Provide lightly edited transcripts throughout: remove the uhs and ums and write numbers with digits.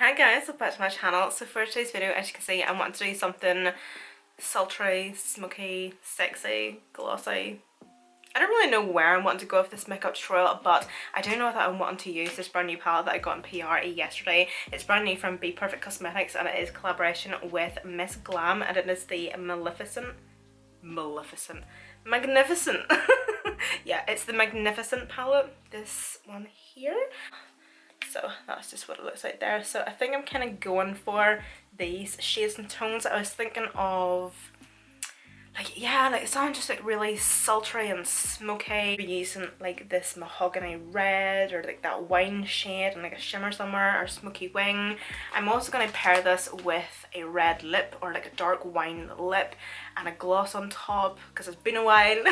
Hi guys, welcome back to my channel. So for today's video, as you can see, I want to do something sultry, smoky, sexy, glossy. I don't really know where I'm wanting to go with this makeup tutorial, but I do know that I'm wanting to use this brand new palette that I got in PRE yesterday. It's brand new from Be Perfect Cosmetics and it is collaboration with Miss Glam, and it is the Magnificent. Yeah, it's the Magnificent palette, this one here. So that's just what it looks like there. So I think I'm kind of going for these shades and tones. I was thinking of like something just like really sultry and smoky. Be using like this mahogany red or like that wine shade and like a shimmer somewhere or smoky wing. I'm also going to pair this with a red lip or like a dark wine lip and a gloss on top because it's been a while.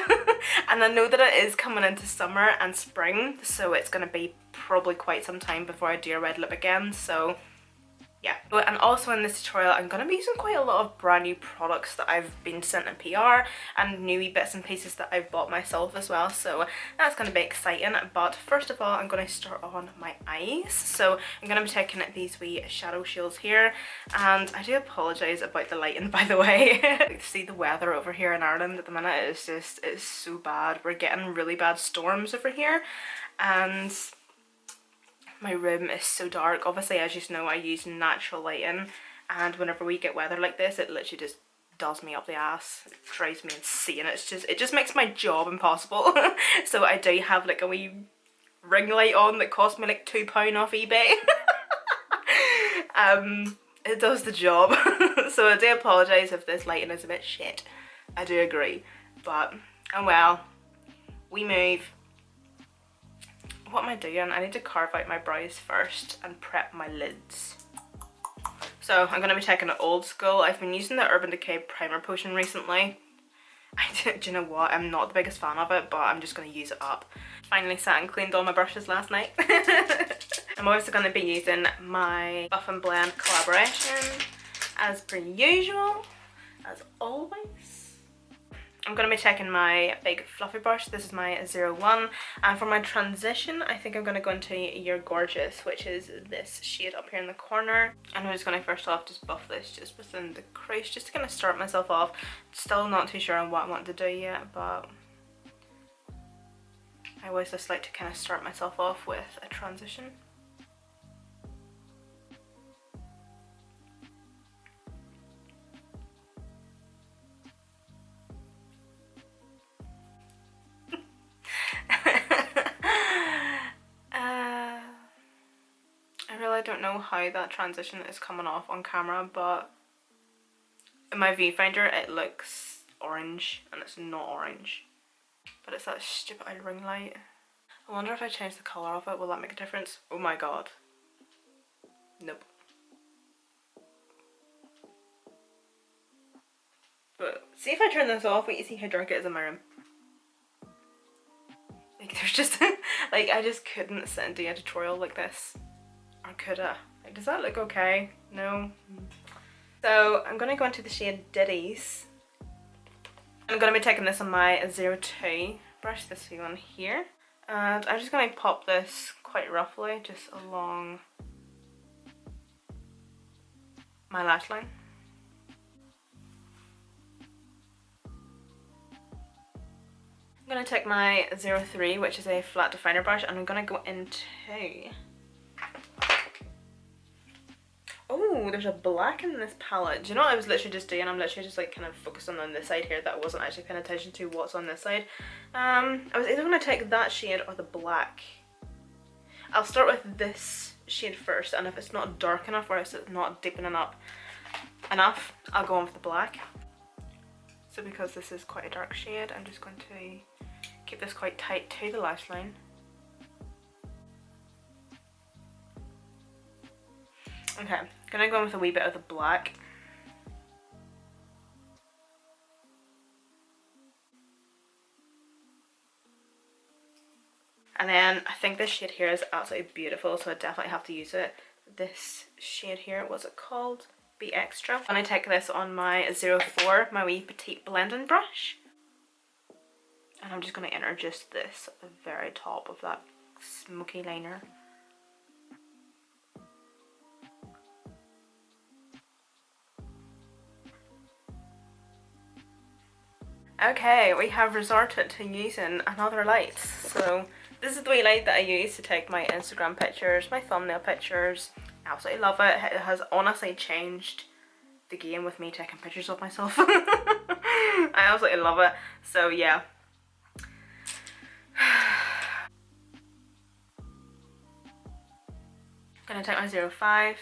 And I know that it is coming into summer and spring, so it's going to be probably quite some time before I do a red lip again, so yeah. And also in this tutorial I'm going to be using quite a lot of brand new products that I've been sent in PR and new bits and pieces that I've bought myself as well, so that's going to be exciting. But first of all I'm going to start on my eyes. So I'm going to be taking these wee shadow shields here, and I do apologise about the lighting by the way. See, the weather over here in Ireland at the minute is just, it's so bad. We're getting really bad storms over here and my room is so dark. Obviously, as you know, I use natural lighting, and whenever we get weather like this, it literally just does me up the ass. It drives me insane. It just makes my job impossible. So I do have like a wee ring light on that cost me like £2 off eBay. It does the job. So I do apologise if this lighting is a bit shit. I do agree, but oh well, we move. What am I doing? I need to carve out my brows first and prep my lids. So I'm going to be taking it old school. I've been using the Urban Decay primer potion recently. Do you know what? I'm not the biggest fan of it, but I'm just going to use it up. Finally sat and cleaned all my brushes last night. I'm also going to be using my Buff and Blend collaboration as per usual, as always. I'm going to be taking my big fluffy brush. This is my 01, and for my transition I think I'm going to go into You're Gorgeous, which is this shade up here in the corner, and I'm just going to first off just buff this just within the crease just to kind of start myself off. Still not too sure on what I want to do yet, but I always just like to kind of start myself off with a transition. I don't know how that transition is coming off on camera, but in my viewfinder it looks orange and it's not orange, but it's that stupid ring light. I wonder if I change the colour of it, will that make a difference? Oh my god. Nope. But see, if I turn this off, wait, you see how dark it is in my room. Like there's just like I just couldn't sit and do a tutorial like this. Or could I? Like, does that look okay? No. So I'm going to go into the shade Ditties. I'm going to be taking this on my 02 brush, this one here. And I'm just going to pop this quite roughly just along my lash line. I'm going to take my 03, which is a flat definer brush, and I'm going to go into... Oh, there's a black in this palette. Do you know what I was literally just doing? I'm literally just like kind of focusing on this side here that I wasn't actually paying attention to what's on this side. I was either going to take that shade or the black. I'll start with this shade first, and if it's not dark enough or if it's not deepening up enough, I'll go on with the black. So because this is quite a dark shade, I'm just going to keep this quite tight to the lash line. Okay, I'm gonna go in with a wee bit of the black. And then I think this shade here is absolutely beautiful, so I definitely have to use it. This shade here, what's it called? Be Extra. And I take this on my 04, my wee petite blending brush. And I'm just gonna enter just this at the very top of that smoky liner. Okay, we have resorted to using another light. So this is the wee light that I use to take my Instagram pictures, my thumbnail pictures. I absolutely love it. It has honestly changed the game with me taking pictures of myself. I absolutely love it. So yeah. Gonna take my 05,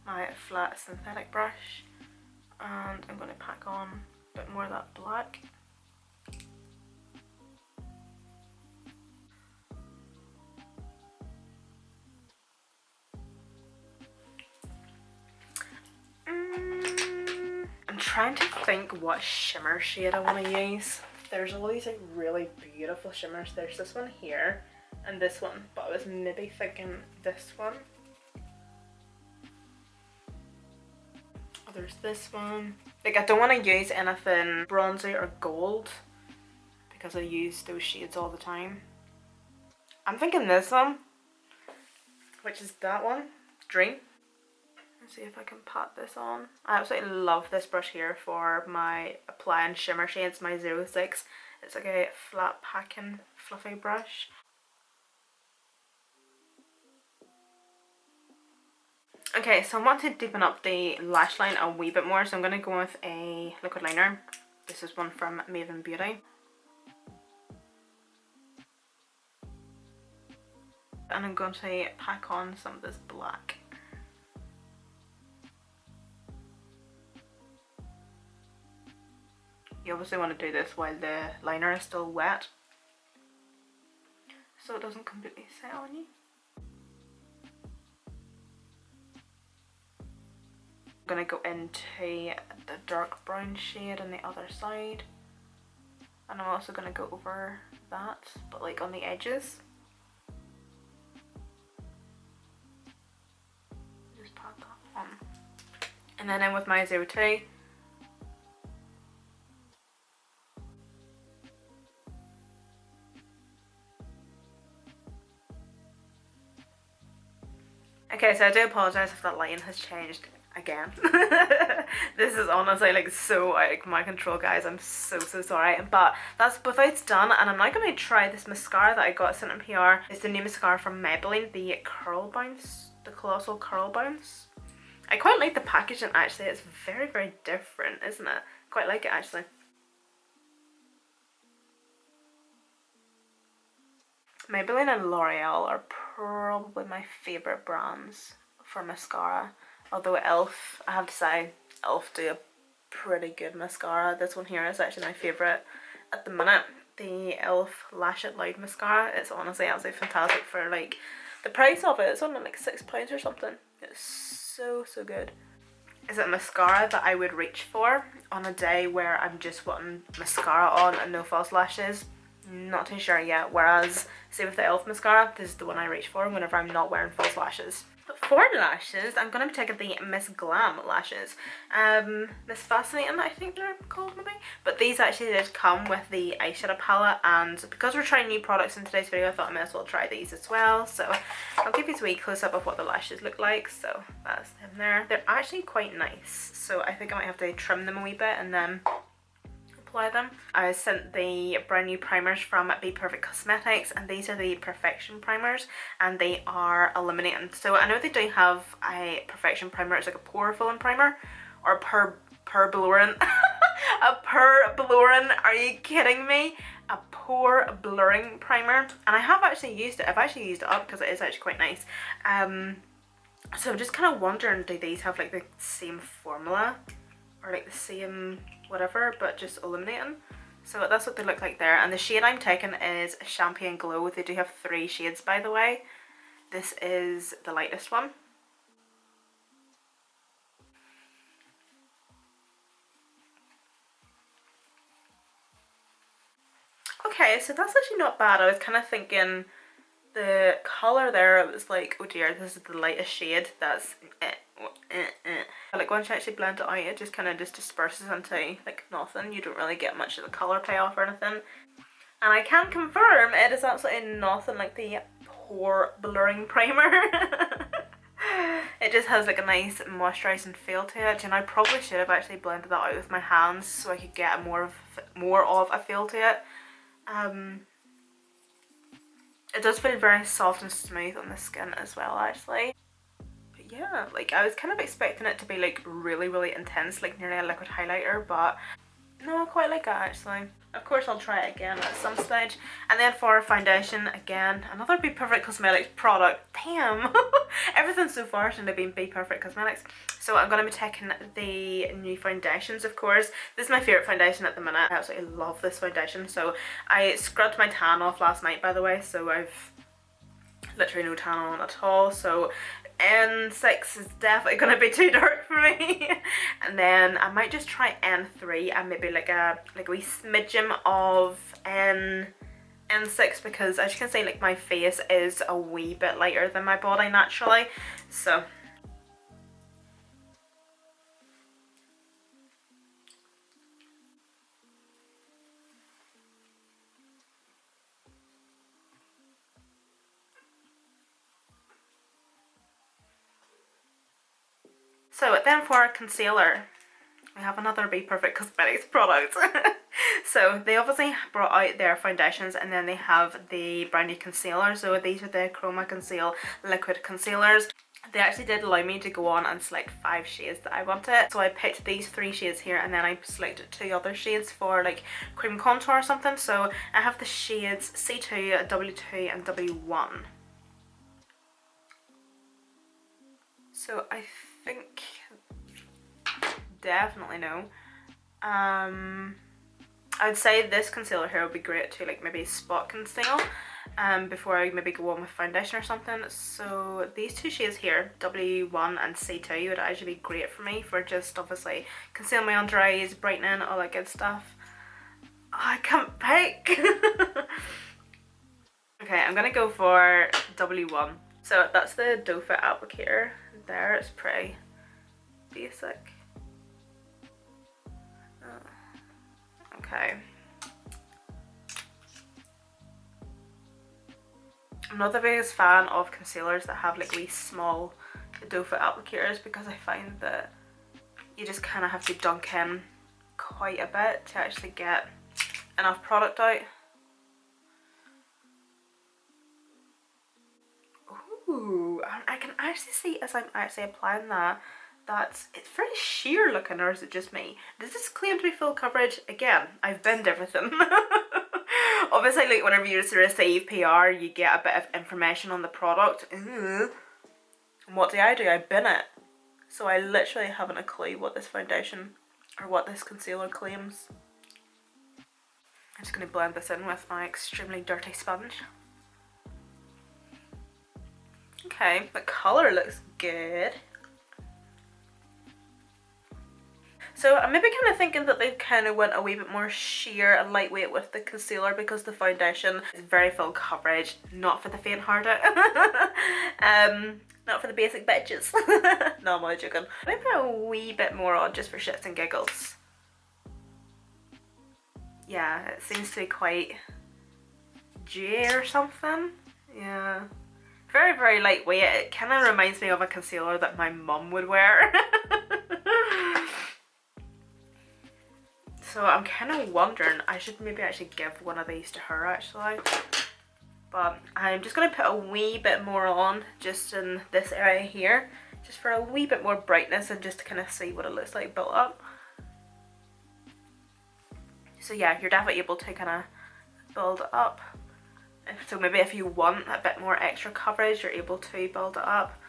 my flat synthetic brush, and I'm gonna pack on a bit more of that black. I'm trying to think what shimmer shade I want to use. There's all these like really beautiful shimmers. There's this one here and this one, but I was maybe thinking this one. Oh, there's this one. Like I don't want to use anything bronzy or gold because I use those shades all the time. I'm thinking this one, which is that one, Dream. Let's see if I can pat this on. I absolutely love this brush here for my applying shimmer shades, my 06. It's like a flat packing fluffy brush. Okay, so I want to deepen up the lash line a wee bit more, so I'm going to go with a liquid liner. This is one from Maven Beauty. And I'm going to pack on some of this black. You obviously want to do this while the liner is still wet, so it doesn't completely set on you. I'm going to go into the dark brown shade on the other side, and I'm also going to go over that, but like on the edges. Just pat that on. And then in with my 02. Okay, so I do apologise if that lighting has changed again. This is honestly like so out of my control, guys. I'm so sorry, but that's both it's done, and I'm now going to try this mascara that I got sent in PR. It's the new mascara from Maybelline, the Curl Bounce, the Colossal Curl Bounce. I quite like the packaging actually. It's very different, isn't it? Quite like it actually. Maybelline and L'Oreal are probably my favourite brands for mascara. Although e.l.f., I have to say, e.l.f. do a pretty good mascara. This one here is actually my favourite at the minute. The e.l.f. Lash It Loud mascara. It's honestly absolutely fantastic for like the price of it. It's only like £6 or something. It's so good. Is it a mascara that I would reach for on a day where I'm just wanting mascara on and no false lashes? Not too sure yet, whereas say with the e.l.f. mascara, this is the one I reach for whenever I'm not wearing false lashes. But for lashes, I'm going to be taking the Miss Glam lashes. Miss Fascinating, I think they're called maybe. But these actually did come with the eyeshadow palette, and because we're trying new products in today's video, I thought I might as well try these as well. So I'll give you a wee close up of what the lashes look like. So that's them there. They're actually quite nice, so I think I might have to trim them a wee bit and then apply them. I sent the brand new primers from Be Perfect Cosmetics, and these are the Perfection primers, and they are illuminating. So I know they do have a Perfection primer. It's like a pore filling primer, or blurring. A pore blurring, are you kidding me? A pore blurring primer, and I have actually used it. I've actually used it up because it is actually quite nice. So I'm just kind of wondering, do these have like the same formula or like the same whatever, but just illuminating? So that's what they look like there. And the shade I'm taking is Champagne Glow. They do have 3 shades, by the way. This is the lightest one. Okay, so that's actually not bad. I was kind of thinking the colour there, it was like, oh dear, this is the lightest shade. That's like once you actually blend it out, it just kind of just disperses into like nothing. You don't really get much of the colour payoff or anything. And I can confirm it is absolutely nothing like the pore blurring primer. It just has like a nice moisturising feel to it, and I probably should have actually blended that out with my hands so I could get more of a feel to it. It does feel very soft and smooth on the skin as well, actually. But yeah, like I was kind of expecting it to be like really intense, like nearly a liquid highlighter, but no, I quite like it actually. Of course I'll try it again at some stage. And then for foundation, again, another Be Perfect Cosmetics product. Damn! Everything so far should have been Be Perfect Cosmetics. So I'm going to be taking the new foundations, of course. This is my favourite foundation at the minute. I absolutely love this foundation. So I scrubbed my tan off last night, by the way, so I've literally no tan on at all. So N6 is definitely going to be too dark for me. And then I might just try N3 and maybe like a wee smidgen of N6, because as you can see, like my face is a wee bit lighter than my body naturally. So then for a concealer, we have another Be Perfect Cosmetics product. So they obviously brought out their foundations, and then they have the brand new concealer. So these are the Chroma Conceal liquid concealers. They actually did allow me to go on and select 5 shades that I wanted. So I picked these 3 shades here, and then I selected 2 other shades for like cream contour or something. So I have the shades C2, W2 and W1. So I think definitely no. I would say this concealer here would be great to like maybe spot conceal before I maybe go on with foundation or something. So these 2 shades here, W1 and C2, would actually be great for me for just obviously conceal my under eyes, brightening, all that good stuff. Oh, I can't pick. Okay, I'm gonna go for W1. So that's the doe foot applicator there. It's pretty basic. Okay. I'm not the biggest fan of concealers that have like wee small doe foot applicators, because I find that you just kind of have to dunk in quite a bit to actually get enough product out. Ooh, I can actually see as I'm actually applying that it's very sheer looking, or is it just me? Does this claim to be full coverage? Again, I've binned everything. Obviously, like whenever you receive PR, you get a bit of information on the product. And what do? I bin it. So I literally haven't a clue what this foundation or what this concealer claims. I'm just going to blend this in with my extremely dirty sponge. Okay, the colour looks good. So I'm maybe kind of thinking that they kind of went a wee bit more sheer and lightweight with the concealer, because the foundation is very full coverage, not for the faint-hearted. Not for the basic bitches. No, I'm only joking. Maybe a wee bit more on just for shits and giggles. Yeah, it seems to be quite dewy or something. Yeah. Very lightweight. It kind of reminds me of a concealer that my mum would wear. So I'm kind of wondering, I should maybe actually give one of these to her actually. But I'm just going to put a wee bit more on just in this area here, just for a wee bit more brightness and just to kind of see what it looks like built up. So yeah, you're definitely able to kind of build it up. So maybe if you want a bit more extra coverage, you're able to build it up.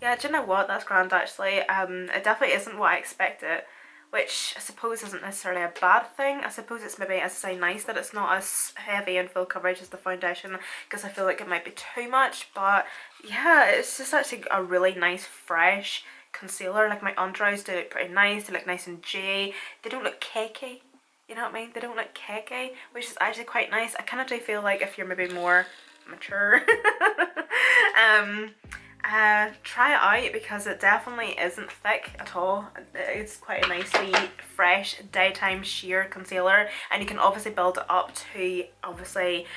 Yeah, do you know what? That's grand actually. It definitely isn't what I expected, which I suppose isn't necessarily a bad thing. I suppose it's maybe, as I say, nice that it's not as heavy and full coverage as the foundation, because I feel like it might be too much. But yeah, it's just actually a really nice fresh concealer. Like my under eyes do look pretty nice. They look nice and dewy. They don't look cakey. You know what I mean? They don't look cakey, which is actually quite nice. I kind of do feel like if you're maybe more mature, try it out, because it definitely isn't thick at all. It's quite a nicely fresh daytime sheer concealer, and you can obviously build it up to obviously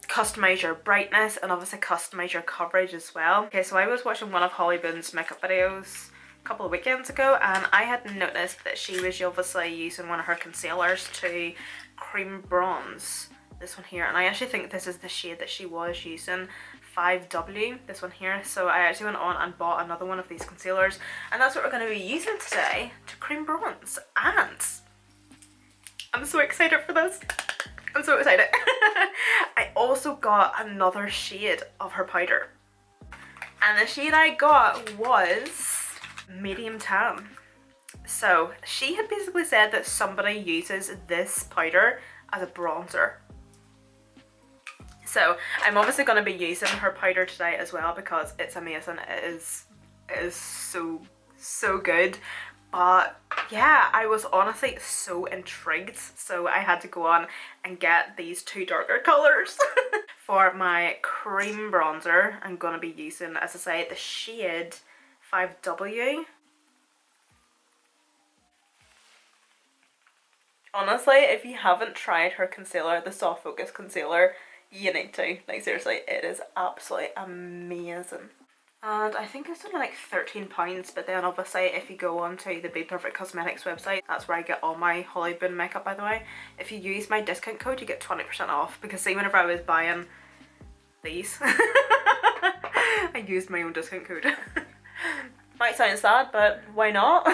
customize your brightness and obviously customize your coverage as well. Okay, so I was watching one of Holly Boon's makeup videos a couple of weekends ago, and I had noticed that she was obviously using one of her concealers to cream bronze this one here, and I actually think this is the shade that she was using, 5W, this one here. So I actually went on and bought another one of these concealers, and that's what we're going to be using today to cream bronze. And I'm so excited for this. I'm so excited. I also got another shade of her powder, and the shade I got was medium tan. So she had basically said that somebody uses this powder as a bronzer. So I'm obviously going to be using her powder today as well because it's amazing. It is so good. But yeah, I was honestly so intrigued, so I had to go on and get these two darker colours. For my cream bronzer, I'm going to be using, as I say, the shade 5W. Honestly, if you haven't tried her concealer, the Soft Focus concealer, you need to. Like, seriously, it is absolutely amazing. And I think it's only like £13, but then obviously if you go on to the Be Perfect Cosmetics website, that's where I get all my Holly Boon makeup, by the way. If you use my discount code, you get 20% off, because see, whenever I was buying these, I used my own discount code. Might sound sad, but why not? Do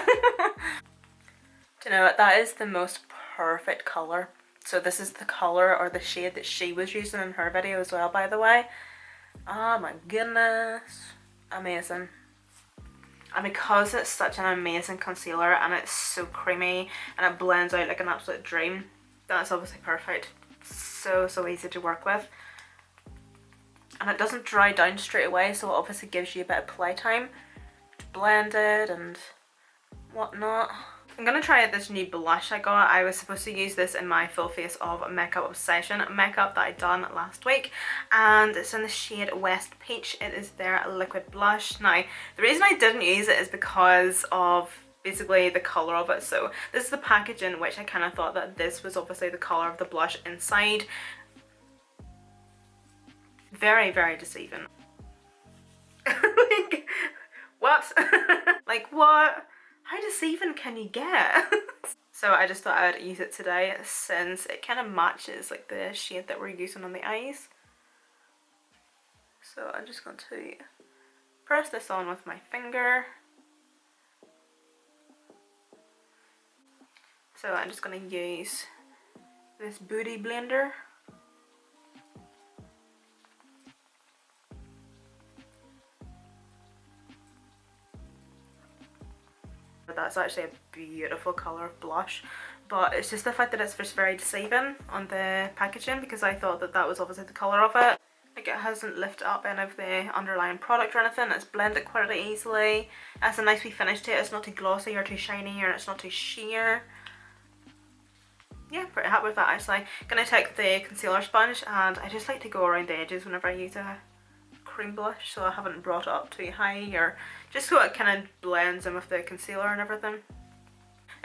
you know what? That is the most perfect colour. So this is the colour or the shade that she was using in her video as well, by the way. Oh my goodness. Amazing. And because it's such an amazing concealer and it's so creamy and it blends out like an absolute dream, that's obviously perfect. So easy to work with. And it doesn't dry down straight away, so it obviously gives you a bit of playtime to blend it and whatnot. I'm going to try this new blush I got. I was supposed to use this in my Full Face of Makeup Obsession makeup that I done last week, and it's in the shade West Peach. It is their liquid blush. Now, the reason I didn't use it is because of basically the colour of it. So this is the packaging, which I kind of thought that this was obviously the colour of the blush inside. Very deceiving. Like, what? Like, what? How deceiving can you get? So I just thought I would use it today since it kind of matches like the shade that we're using on the eyes. So I'm just going to press this on with my finger. So I'm just going to use this Booty Blender. That's actually a beautiful colour of blush, but it's just the fact that it's just very deceiving on the packaging, because I thought that that was obviously the colour of it. Like, it hasn't lifted up any of the underlying product or anything. It's blended quite easily. It has a nice wee finish to it. It's not too glossy or too shiny, or it's not too sheer. Yeah, pretty happy with that actually. Gonna take the concealer sponge, and I just like to go around the edges whenever I use a cream blush, so I haven't brought it up too high, or just so it kind of blends in with the concealer and everything.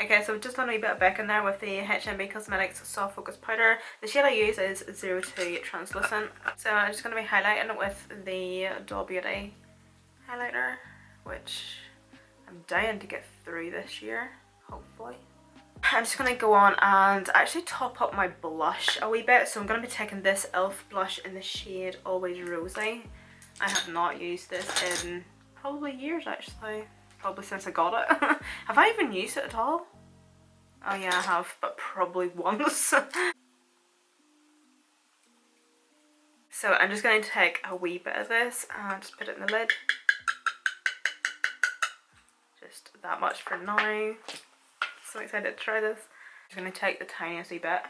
Okay, so I've just done a wee bit of back in there with the HMB Cosmetics Soft Focus Powder. The shade I use is 02 Translucent. So I'm just going to be highlighting it with the Doll Beauty highlighter, which I'm dying to get through this year, hopefully. I'm just going to go on and actually top up my blush a wee bit. So I'm going to be taking this e.l.f. blush in the shade Always Rosy. I have not used this in probably years actually. Probably since I got it. Have I even used it at all? Oh yeah, I have, but probably once. So I'm just going to take a wee bit of this and just put it in the lid. Just that much for now. So excited to try this. I'm going to take the tiniest wee bit.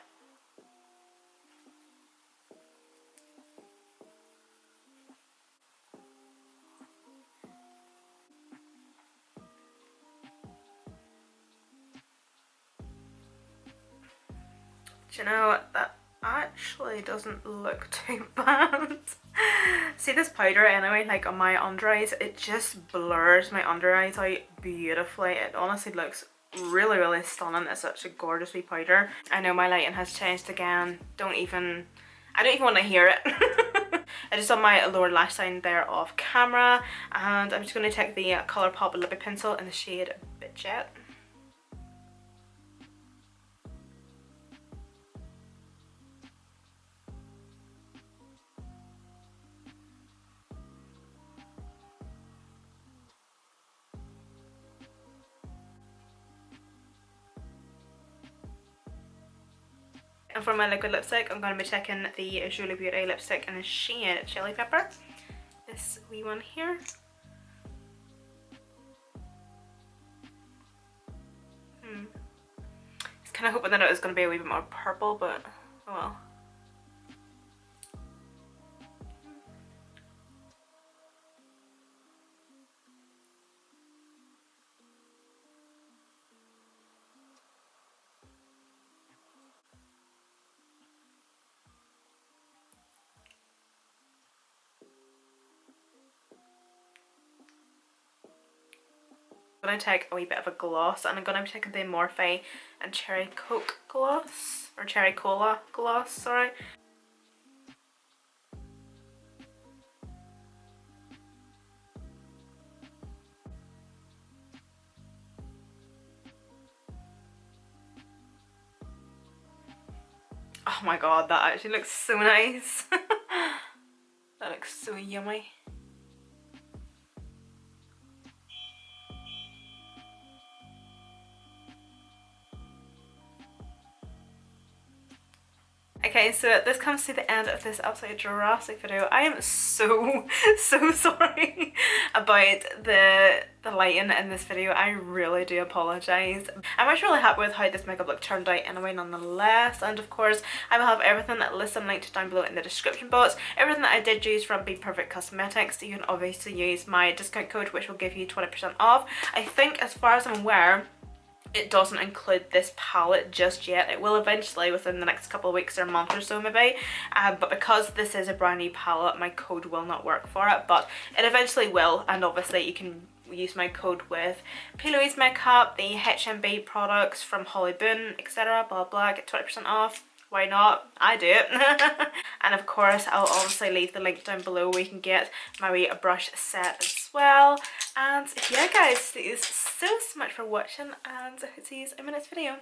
Do you know what? That actually doesn't look too bad. See this powder anyway, like on my under eyes, it just blurs my under eyes out beautifully. It honestly looks really stunning. It's such a gorgeous wee powder. I know my lighting has changed again. Don't even I don't even want to hear it. I just on my lower lash line there off camera, and I'm just going to take the ColourPop Lippy Pencil in the shade Bitchet. And for my liquid lipstick, I'm going to be taking the Julie Beauty lipstick in the shade Chili Pepper. This wee one here. I was kind of hoping that it was going to be a wee bit more purple, but oh well. I'm going to take a wee bit of a gloss, and I'm going to be taking the Morphe and Cherry Coke gloss, or Cherry Cola gloss, sorry. Oh my god, that actually looks so nice. That looks so yummy. Okay, so this comes to the end of this absolutely drastic video. I am so sorry about the lighting in this video. I really do apologise. I'm actually really happy with how this makeup look turned out anyway nonetheless, and of course I will have everything listed and linked down below in the description box. Everything that I did use from Be Perfect Cosmetics. You can obviously use my discount code, which will give you 20% off. I think, as far as I'm aware, it doesn't include this palette just yet. It will eventually within the next couple of weeks or a month or so maybe, but because this is a brand new palette, my code will not work for it, but it eventually will. And obviously you can use my code with P. Louise makeup, the HMB products from Holly Boone, etc, blah blah, get 20% off. Why not? I do it. And of course I'll obviously leave the link down below where you can get my wee brush set as well. And yeah guys, thank you so much for watching, and see you in my next video.